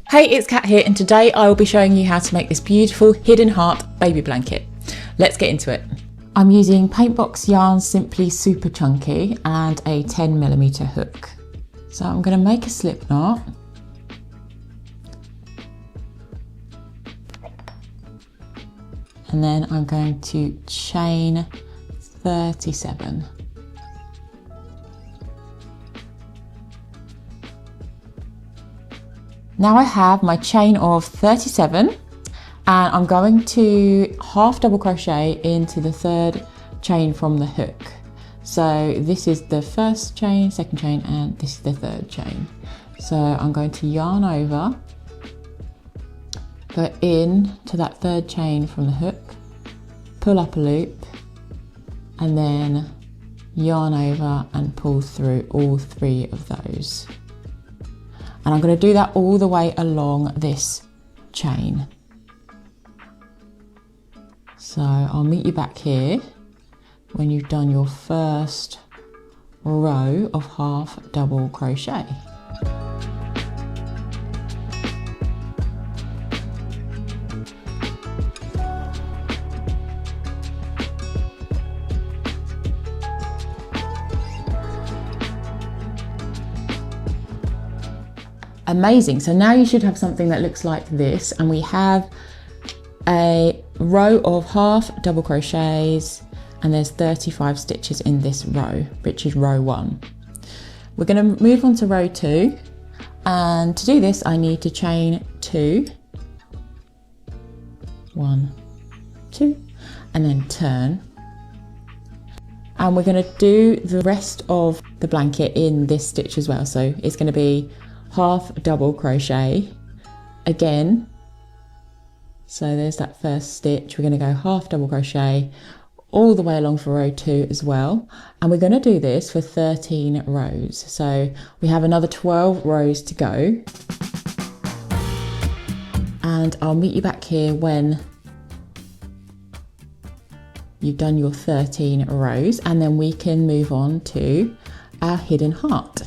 Hey, it's Kat here, and today I will be showing you how to make this beautiful hidden heart baby blanket. Let's get into it. I'm using Paintbox yarn Simply Super Chunky and a 10mm hook. So I'm going to make a slip knot. And then I'm going to chain 37. Now I have my chain of 37 and I'm going to half double crochet into the third chain from the hook. So this is the first chain, second chain, and this is the third chain. So I'm going to yarn over, go in to that third chain from the hook, pull up a loop, and then yarn over and pull through all three of those. And I'm going to do that all the way along this chain. So I'll meet you back here when you've done your first row of half double crochet. Amazing, so now you should have something that looks like this, and we have a row of half double crochets and there's 35 stitches in this row, which is row 1. We're going to move on to row 2, and to do this I need to chain 2, 1, 2, and then turn. And we're going to do the rest of the blanket in this stitch as well, so it's going to be half double crochet again. So there's that first stitch. We're going to go half double crochet all the way along for row 2 as well, and we're going to do this for 13 rows. So we have another 12 rows to go, and I'll meet you back here when you've done your 13 rows, and then we can move on to our hidden heart.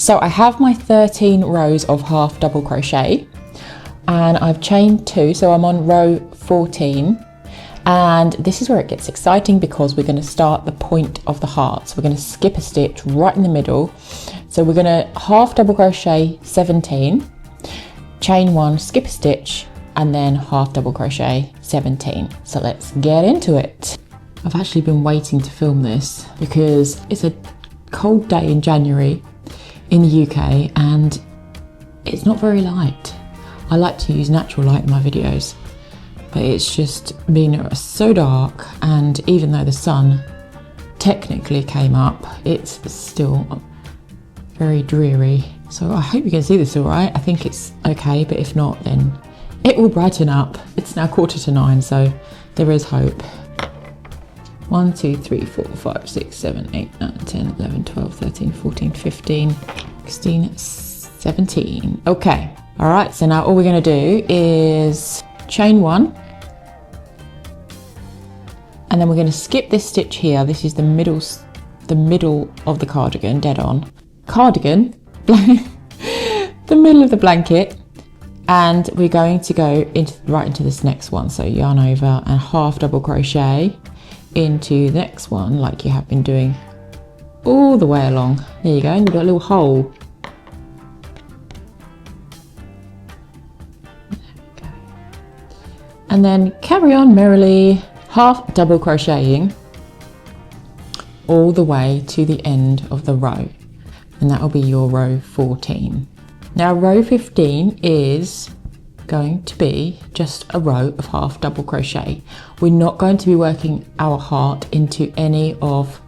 So I have my 13 rows of half double crochet and I've chained 2, so I'm on row 14, and this is where it gets exciting because we're going to start the point of the heart. So we're going to skip a stitch right in the middle. So we're going to half double crochet 17, chain 1, skip a stitch, and then half double crochet 17. So let's get into it. I've actually been waiting to film this because it's a cold day in January in the UK and it's not very light. I like to use natural light in my videos, but it's just been so dark, and even though the sun technically came up, it's still very dreary. So I hope you can see this all right. I think it's okay, but if not, then it will brighten up. It's now 8:45, so there is hope. 1, 2, 3, 4, 5, 6, 7, 8, 9, 10, 11, 12, 13, 14, 15, 16, 17. Okay, all right, so now all we're gonna do is chain 1, and then we're gonna skip this stitch here. This is the middle of the cardigan, dead on. Cardigan, the middle of the blanket, and we're going to go right into this next one. So yarn over and half double crochet into the next one like you have been doing all the way along. There you go, and you've got a little hole. And then carry on merrily, half double crocheting all the way to the end of the row, and that will be your row 14. Now row 15 is going to be just a row of half double crochet. We're not going to be working our heart into any of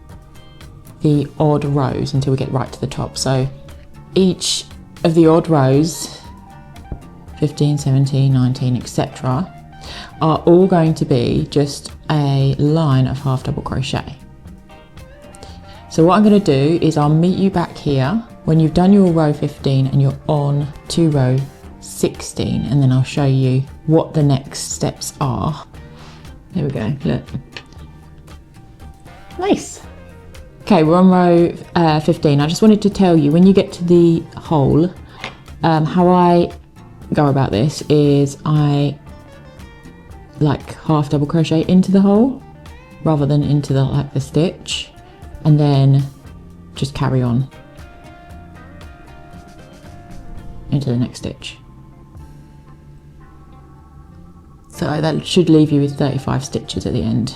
the odd rows until we get right to the top. So each of the odd rows, 15, 17, 19, etc., are all going to be just a line of half double crochet. So what I'm going to do is I'll meet you back here when you've done your row 15 and you're on to row 16, and then I'll show you what the next steps are. There we go, look. Nice. Okay, we're on row 15. I just wanted to tell you, when you get to the hole, how I go about this is I like half double crochet into the hole rather than into the stitch, and then just carry on into the next stitch. So that should leave you with 35 stitches at the end.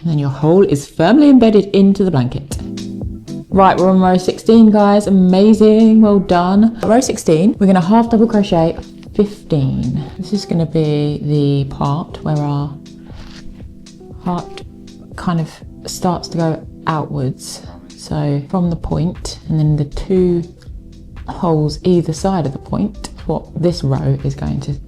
And then your hole is firmly embedded into the blanket. Right, we're on row 16, guys. Amazing, well done. Row 16, we're gonna half double crochet 15. This is gonna be the part where our heart kind of starts to go outwards. So from the point, and then the 2 holes either side of the point, what this row is going to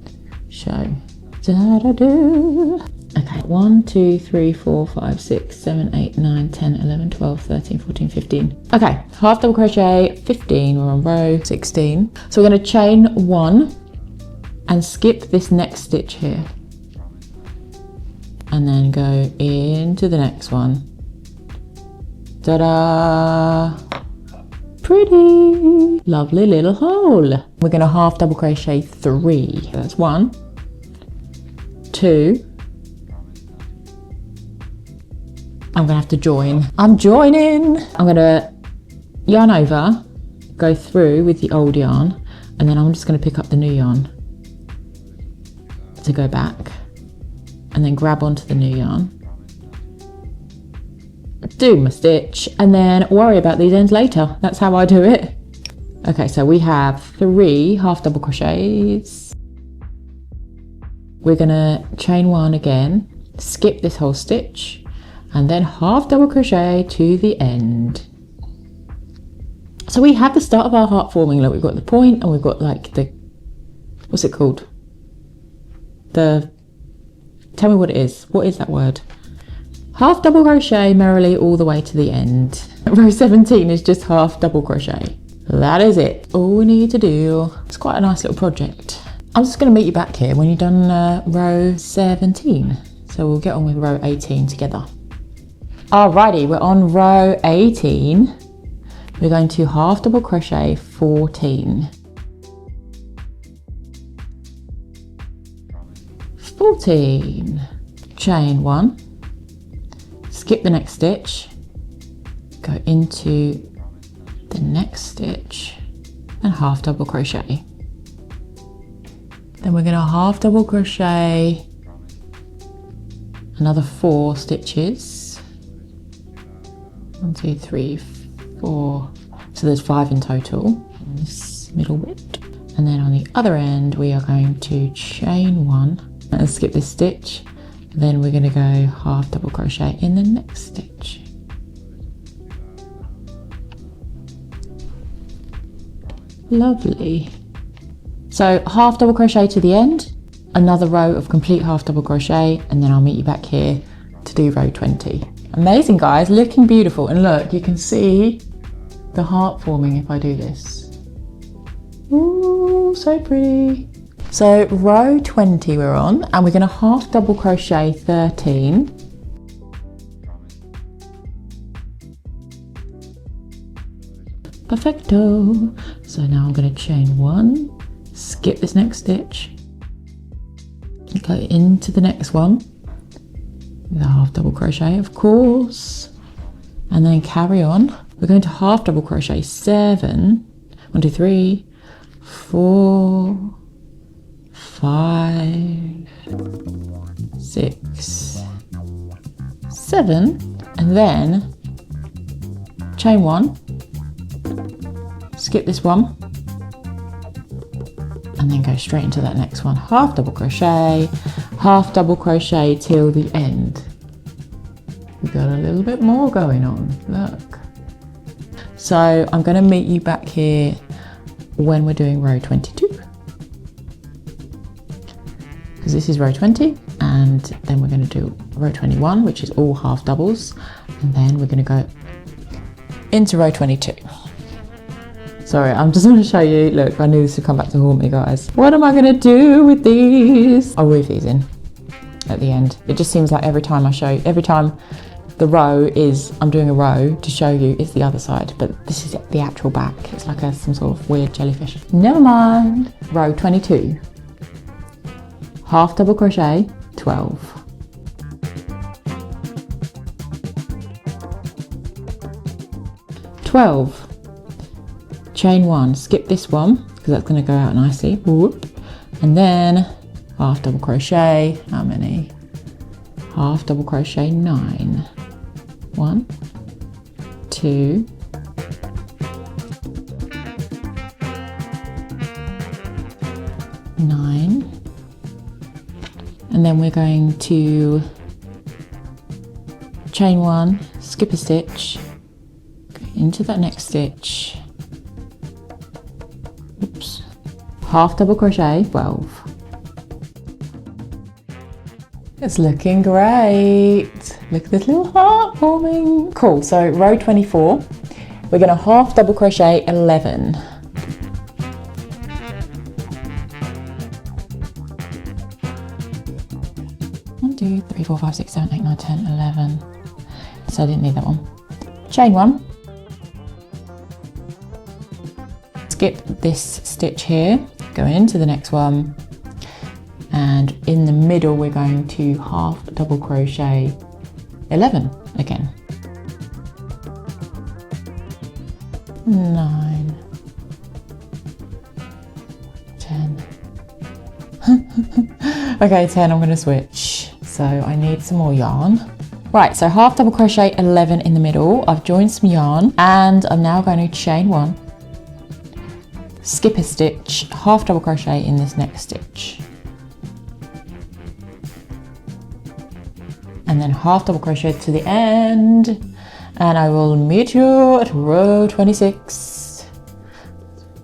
show. Da-da-do. Okay, 1, 2, 3, 4, 5, 6, 7, 8, 9, 10, 11, 12, 13, 14, 15. Okay, half double crochet 15, we're on row 16. So we're gonna chain 1 and skip this next stitch here. And then go into the next one. Ta-da! Pretty! Lovely little hole. We're gonna half double crochet 3. That's 1, 2. I'm gonna have to join. I'm joining! I'm gonna yarn over, go through with the old yarn, and then I'm just gonna pick up the new yarn to go back, and then grab onto the new yarn, do my stitch, and then worry about these ends later. That's how I do it. Okay, so we have 3 half double crochets. We're gonna chain 1 again, skip this whole stitch, and then half double crochet to the end. So we have the start of our heart forming. Look, we've got the point, and we've got like the, what's it called? Tell me what it is. What is that word? Half double crochet merrily all the way to the end. Row 17 is just half double crochet. That is it. All we need to do. It's quite a nice little project. I'm just going to meet you back here when you've done row 17. So we'll get on with row 18 together. Alrighty, we're on row 18. We're going to half double crochet 14. 14. Chain 1. Skip the next stitch. Go into the next stitch and half double crochet. Then we're going to half double crochet another 4 stitches. 1, 2, 3, 4. So there's 5 in total in this middle bit. And then on the other end, we are going to chain 1 and skip this stitch. Then we're going to go half double crochet in the next stitch. Lovely. So half double crochet to the end, another row of complete half double crochet, and then I'll meet you back here to do row 20. Amazing, guys, looking beautiful. And look, you can see the heart forming if I do this. Ooh, so pretty. So row 20 we're on, and we're going to half double crochet 13. Perfecto. So now I'm going to chain 1, skip this next stitch, go into the next one with a half double crochet, of course, and then carry on. We're going to half double crochet 7, 1, 2, 3, 4, 5, 6, 7, and then chain 1, skip this one, and then go straight into that next one. Half double crochet till the end. We've got a little bit more going on, look. So I'm going to meet you back here when we're doing row 22. Because this is row 20, and then we're going to do row 21, which is all half doubles, and then we're going to go into row 22. Sorry, I'm just going to show you. Look, I knew this would come back to haunt me, guys. What am I going to do with these? I'll weave these in at the end. It just seems like every time the row is, I'm doing a row to show you it's the other side, but this is the actual back. It's like some sort of weird jellyfish. Never mind. Row 22. Half double crochet, 12. Chain 1, skip this one because that's going to go out nicely. Whoop. And then half double crochet. How many? Half double crochet 9. 1, 2, 9, and then we're going to chain 1, skip a stitch, go into that next stitch. Oops. Half double crochet, 12. It's looking great. Look at this little heart forming. Cool, so row 24, we're gonna half double crochet 11. 1, 2, 3, 4, 5, 6, 7, 8, 9, 10, 11. So I didn't need that one. Chain 1. Skip this stitch here, go into the next one, and in the middle we're going to half double crochet 11 again. 9, 10. Okay, 10, I'm going to switch. So I need some more yarn. Right, so half double crochet 11 in the middle. I've joined some yarn and I'm now going to chain 1, skip a stitch, half double crochet in this next stitch, and then half double crochet to the end, and I will meet you at row 26.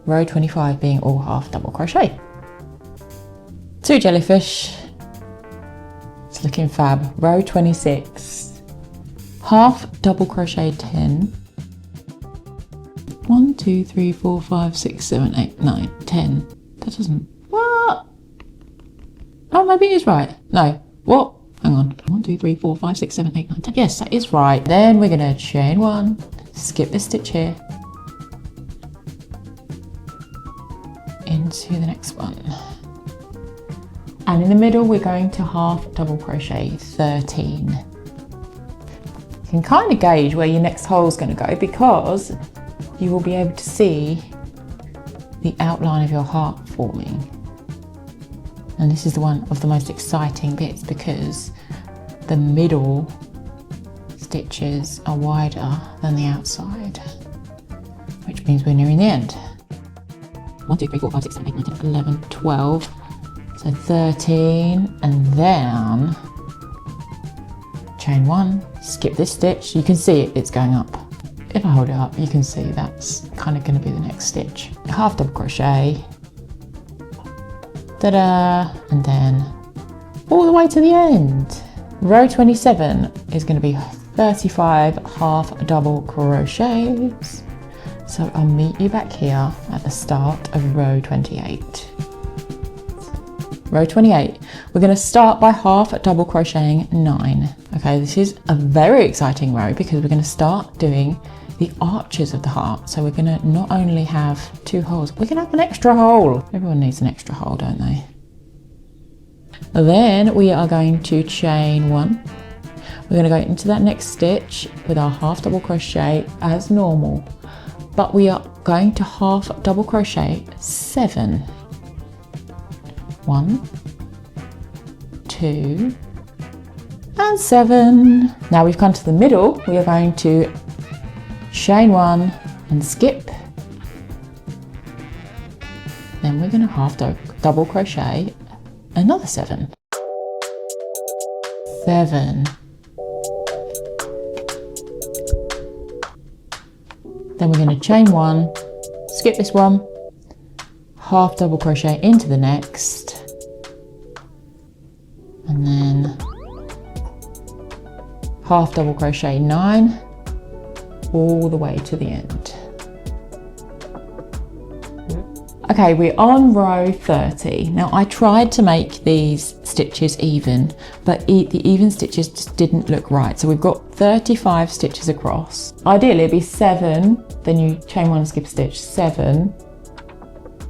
Row 25 being all half double crochet. 2 jellyfish. It's looking fab. Row 26. Half double crochet 10. 1, 2, 3, 4, 5, 6, 7, 8, 9, 10. That doesn't. What? Oh, maybe it is right. No. What? Hang on. 1, 2, 3, 4, 5, 6, 7, 8, 9, 10. Yes, that is right. Then we're going to chain 1, skip this stitch here, into the next one. And in the middle, we're going to half double crochet 13. You can kind of gauge where your next hole is going to go because you will be able to see the outline of your heart forming. And this is one of the most exciting bits because the middle stitches are wider than the outside, which means we're nearing the end. 1, 2, 3, 4, 5, 6, 7, 8, 9, 10, 11, 12. So 13, and then chain 1, skip this stitch. You can see it's going up. If I hold it up, you can see that's kind of going to be the next stitch. Half double crochet, ta-da, and then all the way to the end. Row 27 is going to be 35 half double crochets. So I'll meet you back here at the start of row 28. Row 28, we're going to start by half double crocheting 9. Okay, this is a very exciting row because we're going to start doing the arches of the heart. So we're going to not only have 2 holes, we're going to have an extra hole. Everyone needs an extra hole, don't they? Then we are going to chain 1. We're going to go into that next stitch with our half double crochet as normal, but we are going to half double crochet 7. 1, 2, and 7. Now we've come to the middle, we are going to chain 1 and skip. Then we're going to half double crochet another 7. 7. Then we're going to chain 1, skip this one, half double crochet into the next, and then half double crochet 9 all the way to the end. Okay, we're on row 30. Now I tried to make these stitches even, but the even stitches just didn't look right. So we've got 35 stitches across. Ideally it'd be 7, then you chain 1 and skip a stitch, 7,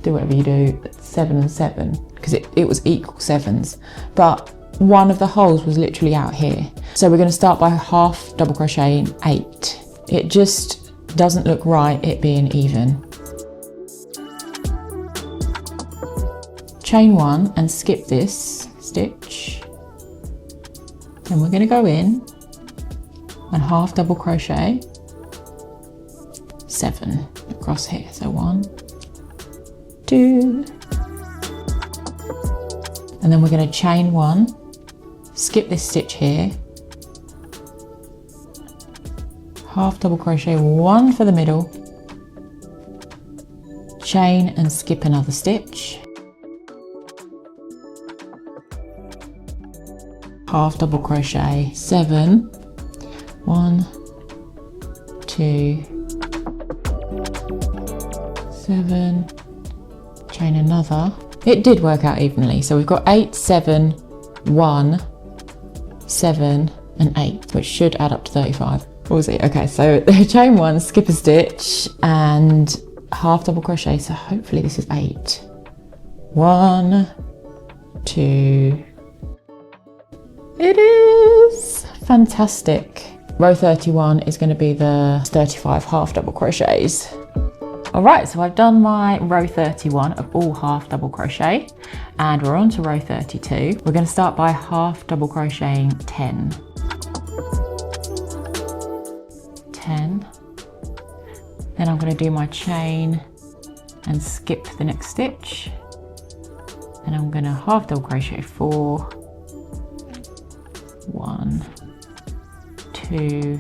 do whatever you do, 7 and 7, because it was equal 7s. But one of the holes was literally out here. So we're going to start by half double crocheting 8. It just doesn't look right, it being even. Chain 1 and skip this stitch. Then we're going to go in and half double crochet 7 across here. So 1, 2, and then we're going to chain 1, skip this stitch here, half double crochet 1 for the middle, chain and skip another stitch, half double crochet 7, 1, 2, 7, chain another. It did work out evenly, so we've got 8, 7, 1, 7 and 8, which should add up to 35. What was it? Okay, so chain 1, skip a stitch and half double crochet, so hopefully this is 8. 1, 2, it is! Fantastic. Row 31 is going to be the 35 half double crochets. Alright, so I've done my row 31 of all half double crochet and we're on to row 32. We're going to start by half double crocheting 10. 10. Then I'm going to do my chain and skip the next stitch. Then I'm going to half double crochet 4. 1, 2,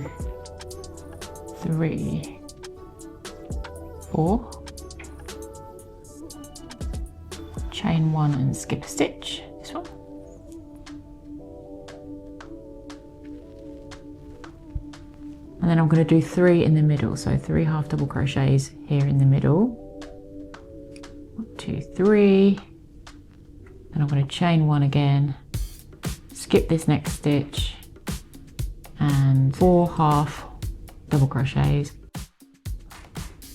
3, 4, chain 1 and skip a stitch, this one, and then I'm going to do 3 in the middle, so 3 half double crochets here in the middle, 1, 2, 3, then I'm going to chain 1 again, skip this next stitch and 4 half double crochets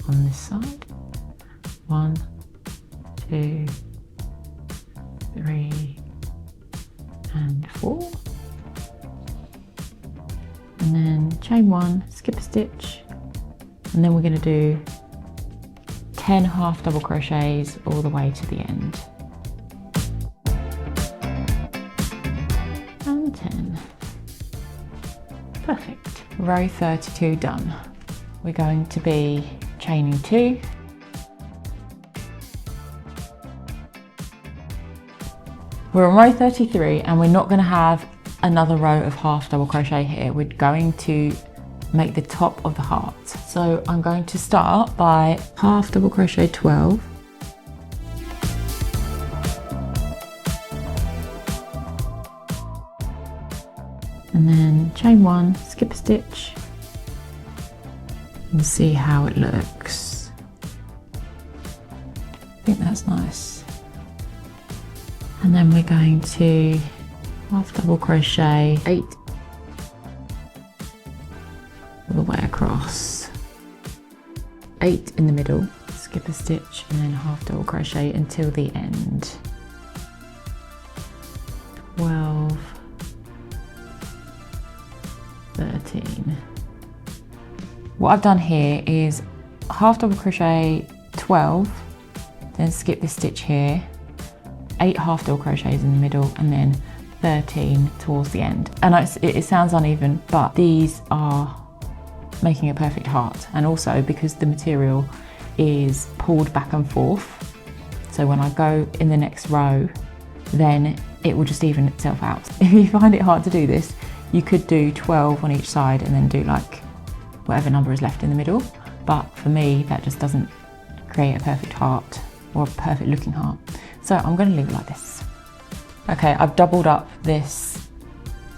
on this side. 1, 2, 3 and 4, and then chain 1, skip a stitch, and then we're going to do 10 half double crochets all the way to the end. And 10. Perfect. Row 32 done. We're going to be chaining 2, we're on row 33 and we're not going to have another row of half double crochet here. We're going to make the top of the heart. So I'm going to start by half double crochet 12, and then chain 1, skip a stitch, and see how it looks. I think that's nice. And then we're going to half double crochet 8 all the way across, 8 in the middle, skip a stitch, and then half double crochet until the end. 12, 13. What I've done here is half double crochet 12, then skip this stitch here, 8 half double crochets in the middle, and then 13 towards the end. And it sounds uneven, but these are making a perfect heart. And also because the material is pulled back and forth, so when I go in the next row, then it will just even itself out. If you find it hard to do this, you could do 12 on each side and then do like whatever number is left in the middle. But for me, that just doesn't create a perfect heart or a perfect looking heart. So I'm going to leave it like this. Okay, I've doubled up this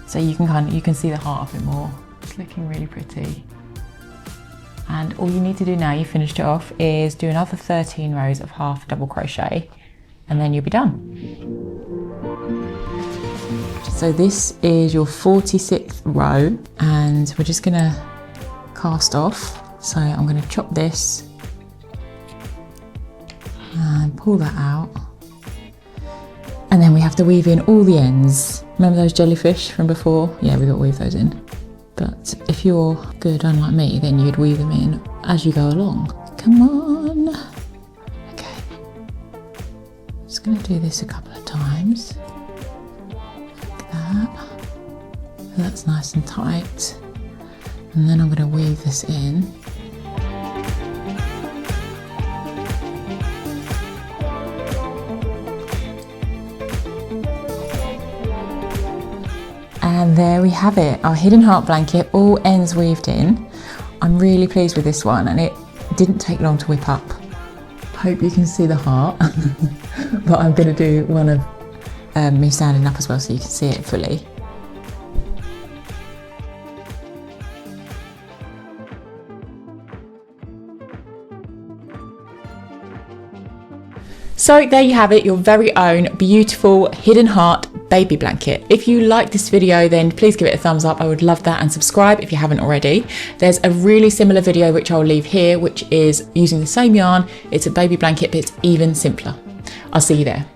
so you can see the heart a bit more. It's looking really pretty. And all you need to do now, you finished it off, is do another 13 rows of half double crochet, and then you'll be done. So this is your 46th row, and we're just gonna cast off. So I'm gonna chop this and pull that out. And then we have to weave in all the ends. Remember those jellyfish from before? Yeah, we got to weave those in. But if you're good, unlike me, then you'd weave them in as you go along. Come on. Okay. Just gonna do this a couple of times. Like that. So that's nice and tight. And then I'm gonna weave this in. And there we have it, our hidden heart blanket, all ends weaved in. I'm really pleased with this one, and it didn't take long to whip up. Hope you can see the heart, but I'm gonna do one of me standing up as well so you can see it fully. So there you have it, your very own beautiful hidden heart baby blanket. If you like this video, then please give it a thumbs up. I would love that, and subscribe if you haven't already. There's a really similar video which I'll leave here, which is using the same yarn. It's a baby blanket, but it's even simpler. I'll see you there.